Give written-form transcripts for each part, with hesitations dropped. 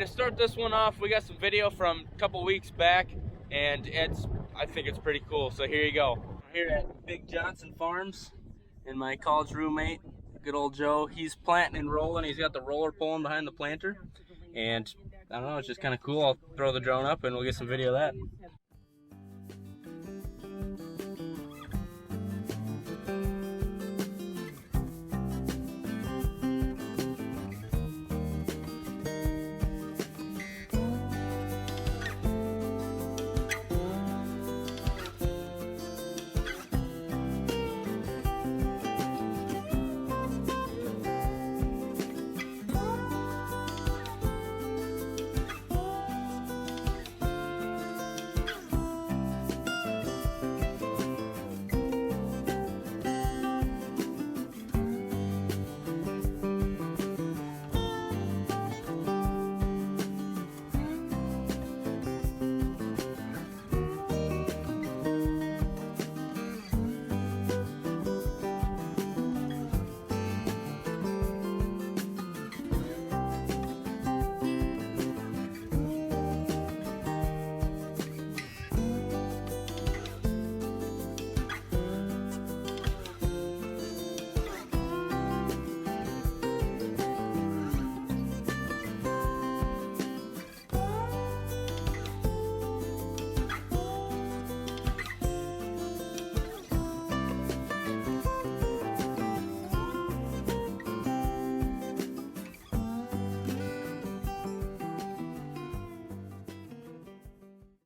to start this one off, we got some video from a couple weeks back, and I think it's pretty cool. So here you go. We're here at Big Johnson Farms, and my college roommate, good old Joe, he's planting and rolling. He's got the roller pulling behind the planter, and I don't know, it's just kind of cool. I'll throw the drone up and we'll get some video of that.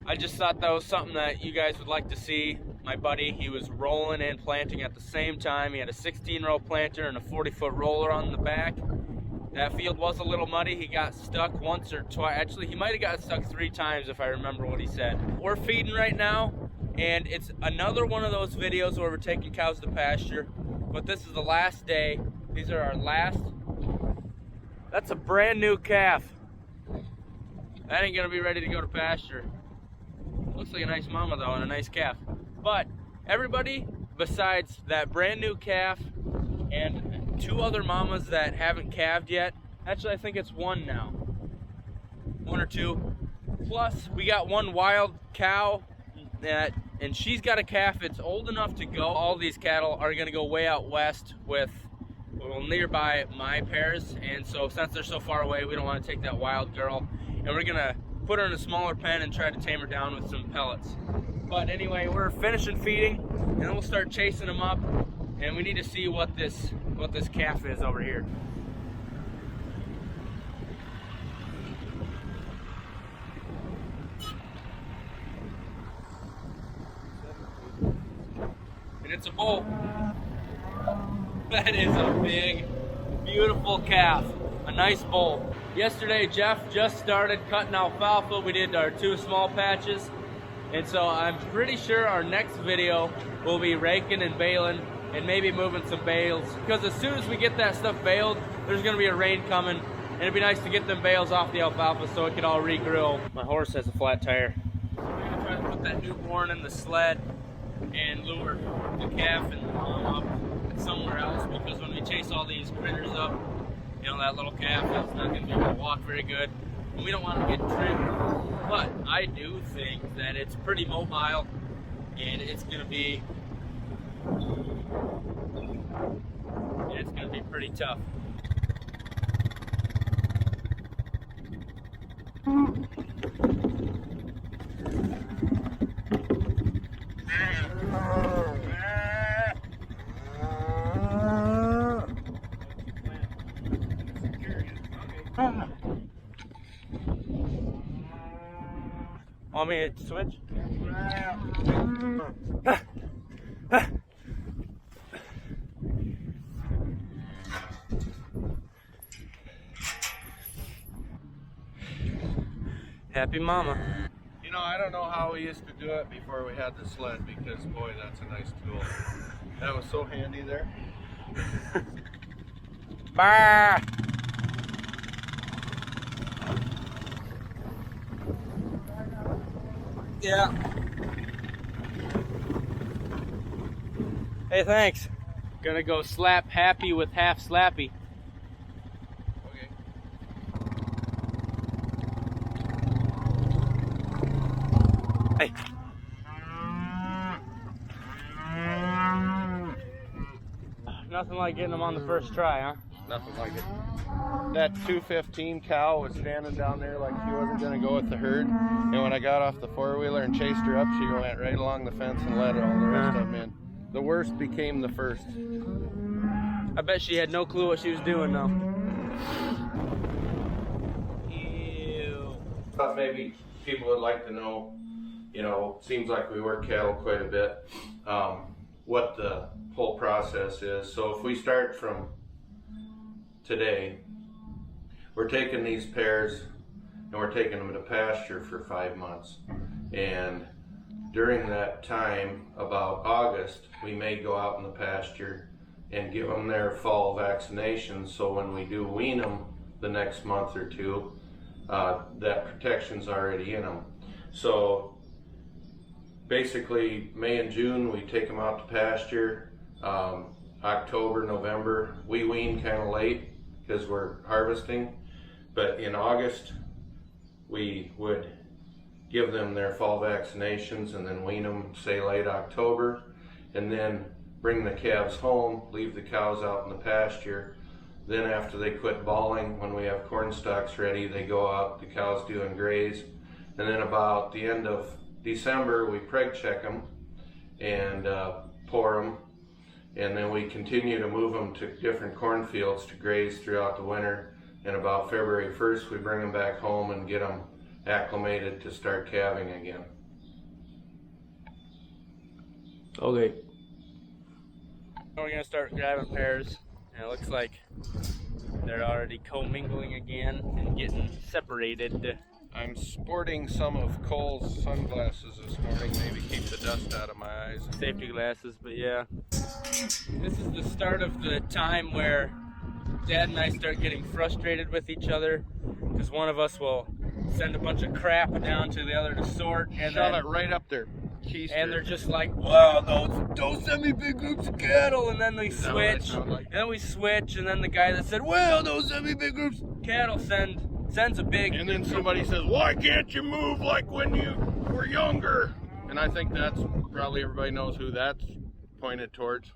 I just thought that was something that you guys would like to see. My buddy, he was rolling and planting at the same time. He had a 16-row planter and a 40-foot roller on the back. That field was a little muddy. He got stuck once or twice. Actually, he might have got stuck 3 times if I remember what he said. We're feeding right now, and it's another one of those videos where we're taking cows to pasture. But this is the last day. These are our last. That's a brand new calf. That ain't gonna be ready to go to pasture. Looks like a nice mama though, and a nice calf. But everybody besides that brand new calf and 2 other mamas that haven't calved yet, actually I think it's 1 now, 1 or 2. Plus we got 1 wild cow and she's got a calf. It's old enough to go. All these cattle are gonna go way out west with, well, nearby my pairs, and so since they're so far away, we don't want to take that wild girl, and we're gonna put her in a smaller pen and try to tame her down with some pellets. But anyway, we're finishing feeding, and then we'll start chasing them up, and we need to see what this calf is over here. And it's a bull. That is a big, beautiful calf. A nice bull. Yesterday, Jeff just started cutting alfalfa. We did our 2 small patches. And so I'm pretty sure our next video will be raking and baling and maybe moving some bales. Because as soon as we get that stuff baled, there's gonna be a rain coming. And it'd be nice to get them bales off the alfalfa so it can all regrow. My horse has a flat tire. So we're gonna try to put that newborn in the sled and lure the calf and the mom up somewhere else, because when we chase all these critters up, you know, that little calf is not going to be able to walk very good, and we don't want to get tripped. But I do think that it's pretty mobile, and it's going to be pretty tough. Want me to switch? Happy mama. You know, I don't know how we used to do it before we had the sled, because boy, that's a nice tool. That was so handy there. Bah! Yeah. Hey, thanks. Gonna go slap happy with half slappy. Okay. Hey. Nothing like getting them on the first try, huh? Nothing like it. That 215 cow was standing down there like she wasn't going to go with the herd. And when I got off the four-wheeler and chased her up, she went right along the fence and let all the rest of them in. The worst became the first. I bet she had no clue what she was doing, though. Ew. Thought maybe people would like to know, you know, seems like we work cattle quite a bit, what the whole process is. So if we start from today, we're taking these pairs and we're taking them to pasture for 5 months. And during that time, about August, we may go out in the pasture and give them their fall vaccinations. So when we do wean them the next month or two, that protection's already in them. So basically May and June, we take them out to pasture. October, November, we wean kind of late because we're harvesting. But in August, we would give them their fall vaccinations and then wean them, say, late October, and then bring the calves home, leave the cows out in the pasture. Then after they quit balling, when we have corn stalks ready, they go out, the cows do and graze. And then about the end of December, we preg check them and pour them. And then we continue to move them to different cornfields to graze throughout the winter. And about February 1st, we bring them back home and get them acclimated to start calving again. Okay. We're gonna start grabbing pairs, and it looks like they're already commingling again and getting separated. I'm sporting some of Cole's sunglasses this morning, maybe keep the dust out of my eyes. Safety glasses, but yeah. This is the start of the time where Dad and I start getting frustrated with each other because one of us will send a bunch of crap down to the other to sort, and shove it right up there. And they're just like, "Wow, don't send me big groups of cattle," and then they switch, and then we switch, and then the guy that said, "Well, don't send me big groups of cattle," sends a big. And then somebody says, "Why can't you move like when you were younger?" And I think that's probably everybody knows who that's pointed towards.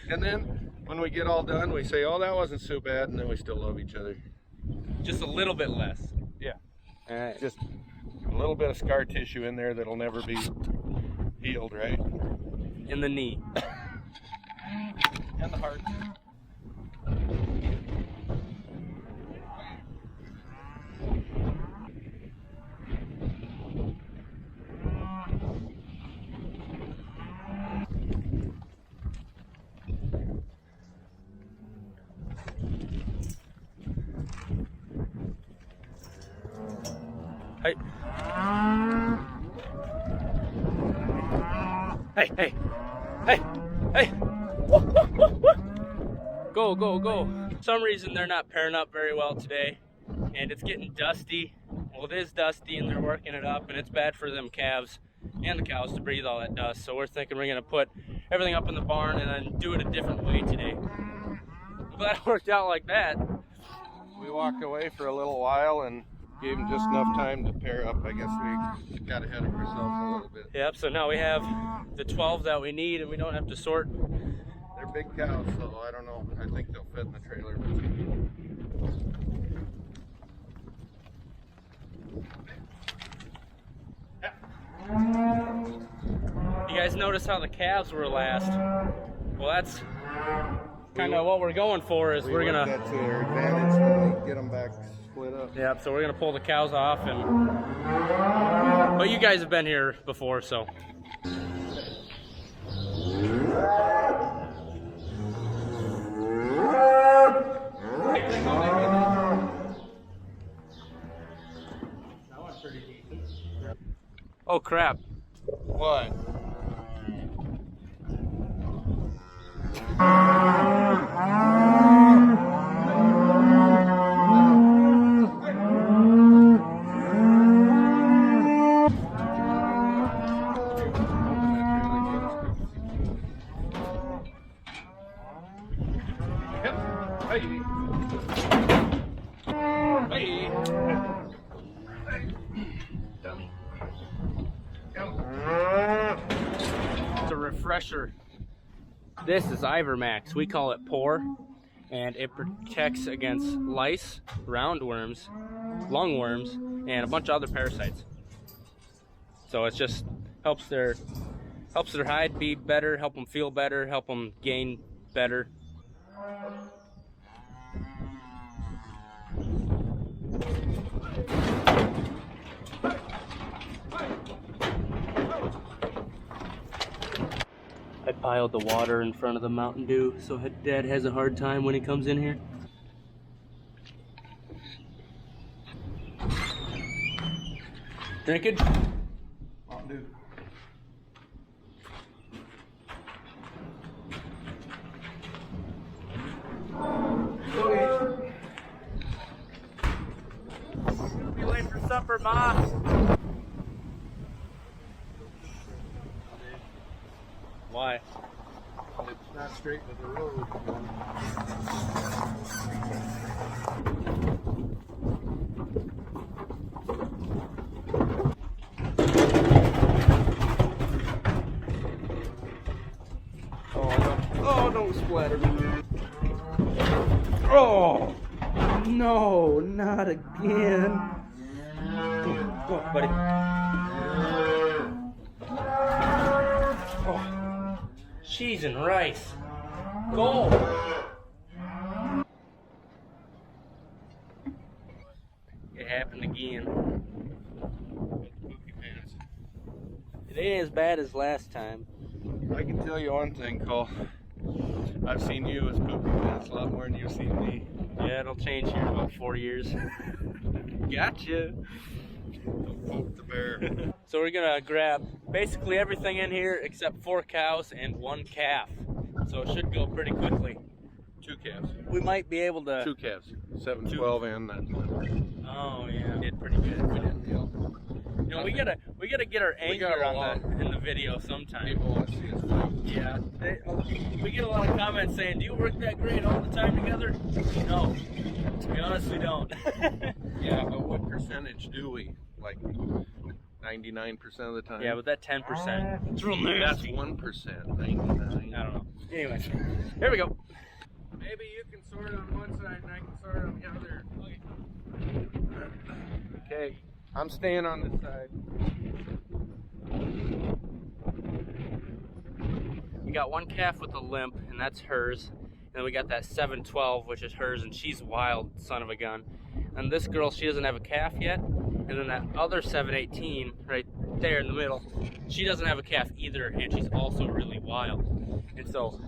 And then when we get all done, we say, "Oh, that wasn't so bad," and then we still love each other. Just a little bit less. Yeah. Just a little bit of scar tissue in there that'll never be healed, right? In the knee. And the heart. Hey. Hey, hey, hey, hey. Go, go, go. For some reason they're not pairing up very well today, and it's getting dusty. Well, it is dusty and they're working it up, and it's bad for them calves and the cows to breathe all that dust. So we're thinking we're gonna put everything up in the barn and then do it a different way today. I'm glad it worked out like that. We walked away for a little while and gave them just enough time to pair up. I guess we got ahead of ourselves a little bit. Yep, so now we have the 12 that we need and we don't have to sort. They're big cows, so I don't know. I think they'll fit in the trailer. You guys notice how the calves were last? Well, that's kind of what we're going for. Is we're gonna get to their advantage when we get them back split up. Yep, so we're gonna pull the cows off, and but you guys have been here before, so. Oh crap. What? fresher. This is Ivermax. We call it Pour, and it protects against lice, roundworms, lungworms, and a bunch of other parasites. So it just helps their hide be better, help them feel better, help them gain better. I piled the water in front of the Mountain Dew, so Dad has a hard time when he comes in here. Drinking? Mountain Dew. Okay. Be late for supper, Ma. Why? It's not straight with the road. Oh, don't splatter me. Oh! No, not again. Go on, buddy. Oh, cheese and rice. Go! It happened again. It ain't as bad as last time. I can tell you one thing, Cole. I've seen you as poopy pants a lot more than you've seen me. Yeah, it'll change here in about 4 years. Gotcha. Don't poke the bear. So we're gonna grab basically everything in here except 4 cows and 1 calf. So it should go pretty quickly. 2 calves. We might be able to. 2 calves. 7, 12, and that one. Oh yeah, we did pretty good. We didn't feel. You know, we gotta get our anger on in the video sometime. People want to see us fight. Yeah, we get a lot of comments saying, "Do you work that great all the time together?" No, to be honest, we don't. Yeah, but what percentage do we? Like 99% of the time? Yeah, but that 10%, it's real nasty. That's 1%. 99. I don't know. Anyways, here we go. Maybe you can sort it on one side and I can sort it on the other. Okay, I'm staying on this side. We got 1 calf with a limp, and that's hers. And then we got that 712, which is hers, and she's wild, son of a gun. And this girl, she doesn't have a calf yet. And then that other 718, right there in the middle, she doesn't have a calf either, and she's also really wild. And so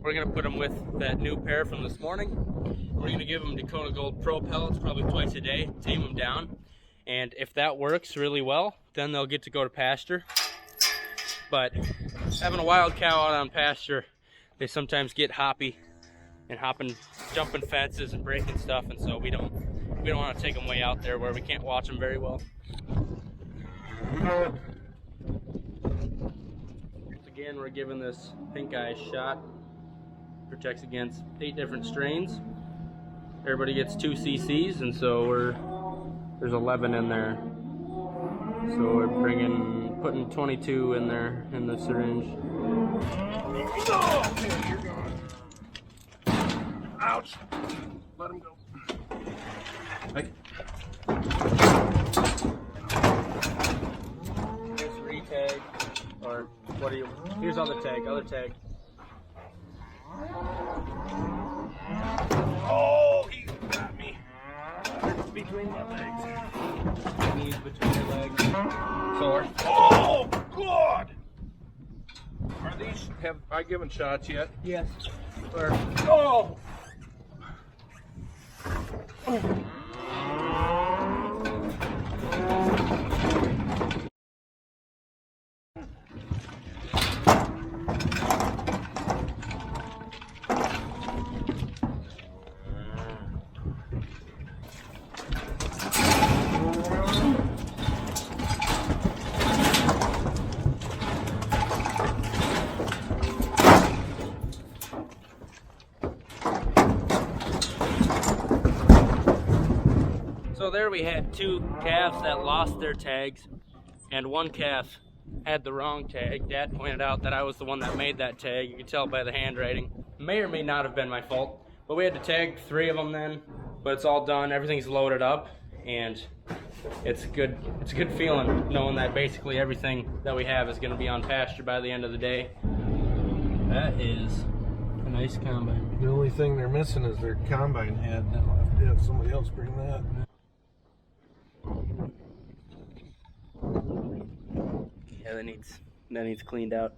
we're gonna put them with that new pair from this morning. We're gonna give them Dakota Gold Pro pellets probably twice a day, tame them down. And if that works really well, then they'll get to go to pasture. But having a wild cow out on pasture, they sometimes get hoppy and jumping fences and breaking stuff, and so we don't want to take them way out there where we can't watch them very well. Again, we're giving this pink eye shot. Protects against 8 different strains. Everybody gets 2 cc's, and so there's 11 in there. So we're putting 22 in there in the syringe. Oh, okay, you're gone. Ouch. Let him go. Hey. Here's retag, or what do you? Here's other tag. Oh, he got me. It's between my legs. Knees between your legs. Sore. Oh, God! Are these, have I given shots yet? Yes. Oh! So there we had 2 calves that lost their tags, and 1 calf had the wrong tag. Dad pointed out that I was the one that made that tag. You can tell by the handwriting. May or may not have been my fault, but we had to tag 3 of them then. But it's all done. Everything's loaded up, and it's good. It's a good feeling knowing that basically everything that we have is going to be on pasture by the end of the day. That is a nice combine. The only thing they're missing is their combine head. They'll have to have somebody else bring that. Yeah, that needs cleaned out.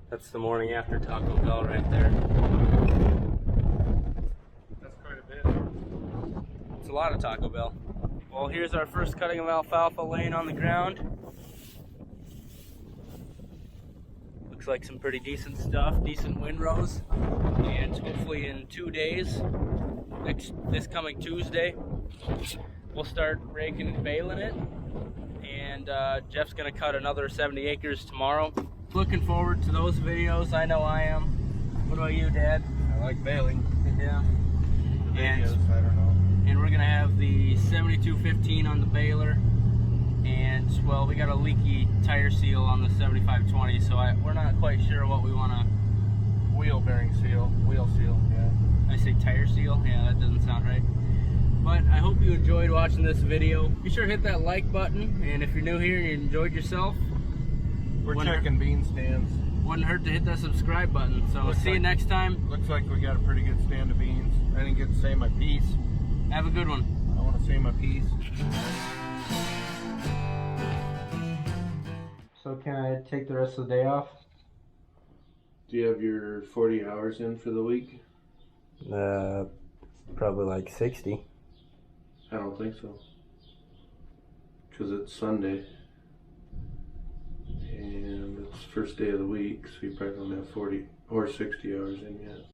That's the morning after Taco Bell right there. That's quite a bit. It's a lot of Taco Bell. Well, here's our first cutting of alfalfa laying on the ground. Looks like some pretty decent stuff, decent windrows. And hopefully in 2 days, this coming Tuesday, we'll start raking and baling it. And Jeff's gonna cut another 70 acres tomorrow. Looking forward to those videos. I know I am. What about you, Dad? I like baling. Yeah. The videos, I don't know. And we're gonna have the 7215 on the baler, and well, we got a leaky tire seal on the 7520, so we're not quite sure what we want to. Wheel seal, yeah. I say tire seal? Yeah, that doesn't sound right. But I hope you enjoyed watching this video. Be sure to hit that like button, and if you're new here and you enjoyed yourself, We're checking bean stands. wouldn't hurt to hit that subscribe button. So see you next time. Looks like we got a pretty good stand of beans. I didn't get to say my piece. Have a good one. I want to say my piece. So can I take the rest of the day off? Do you have your 40 hours in for the week? Probably like 60. I don't think so. Because it's Sunday. And it's the first day of the week, so you probably don't have 40 or 60 hours in yet.